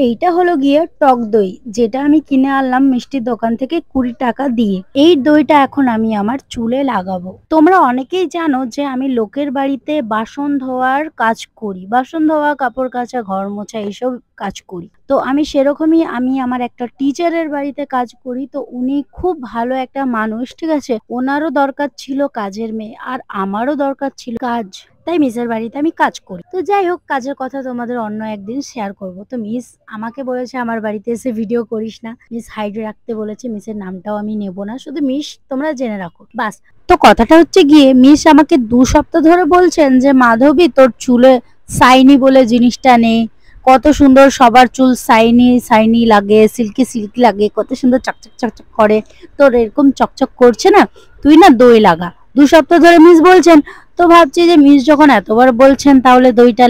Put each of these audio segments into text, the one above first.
এইটা হলো গিয়ে টক দই, যেটা আমি কিনে আনলাম মিষ্টির দোকান থেকে 20 টাকা দিয়ে। এই দইটা এখন আমি আমার চুলে লাগাবো। তোমরা অনেকেই জানো যে আমি লোকের বাড়িতে বাসন ধোয়ার কাজ করি, বাসন ধোয়া, কাপড় কাচা, ঘর মোছা এইসব কাজ করি। তো আমি সেরকমই আমি আমার একটা টিচারের বাড়িতে কাজ করি। তো উনি খুব ভালো একটা মানুষ, ঠিক আছে? ওনারও দরকার ছিল কাজের মেয়ে, আর আমারও দরকার ছিল কাজ। তাই মিসের বাড়িতে আমি কাজ করি। তো যাই হোক, কাজের কথা তোমাদের অন্য একদিন শেয়ার করব। তো মিস আমাকে বলেছে আমার বাড়িতে এসে ভিডিও করিস না, মিস হাইড রাখতে বলেছে। মিসের নামটাও আমি নেব না, শুধু মিস তোমরা জেনে রাখো বাস। তো কথাটা হচ্ছে গিয়ে, মিস আমাকে 2 সপ্তাহ ধরে বলছেন যে মাধবী, তোর চুলে সাইনি বলে জিনিসটা নেই। কত সুন্দর সবার চুল সাইনি সাইনি লাগে, সিল্কি সিল্কি লাগে, কত সুন্দর চকচক চকচক করে। তোর এরকম চকচক করছে না, তুই না দই লাগা। 2 সপ্তাহ ধরে মিস বলছেন। তো ভাবছি যে মিস যখন এতবার বলছেন, তাহলে দইটা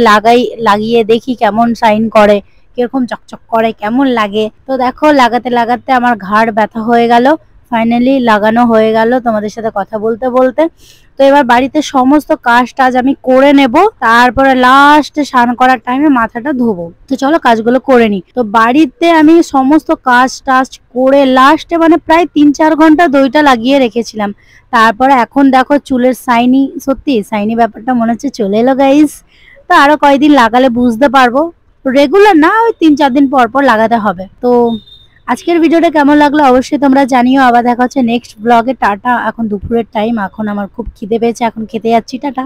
লাগিয়ে দেখি কেমন শাইন করে, কিরকম চকচক করে, কেমন লাগে। তো দেখো, লাগাতে লাগাতে আমার ঘাড় ব্যথা হয়ে গেল। ফাইনালি লাগানো হয়ে গেল তোমাদের সাথে কথা বলতে বলতে। তো এবার বাড়িতে সমস্ত কাজ টাজ আমি করে নেব, তারপরে লাস্টে স্নান করার টাইমে মাথাটা ধোবো। তো চলো কাজগুলো করে নি। তো বাড়িতে আমি সমস্ত কাজ টাজ করে লাস্টে মানে প্রায় 3-4 ঘন্টা দইটা লাগিয়ে রেখেছিলাম। তারপরে এখন দেখো চুলের সাইনি, সত্যি সাইনি ব্যাপারটা মনে হচ্ছে চলে এলো গাইস। তো আরো কয়েকদিন লাগালে বুঝতে পারবো। রেগুলার না, ওই 3-4 দিন পর পর লাগাতে হবে। তো আজকের ভিডিওটা কেমন লাগলো অবশ্যই তোমরা জানিও। আবার দেখা হচ্ছে নেক্সট ব্লগে। টাটা। এখন দুপুরের টাইম, এখন আমার খুব খিদে পেয়েছে, এখন খেতে যাচ্ছি। টাটা।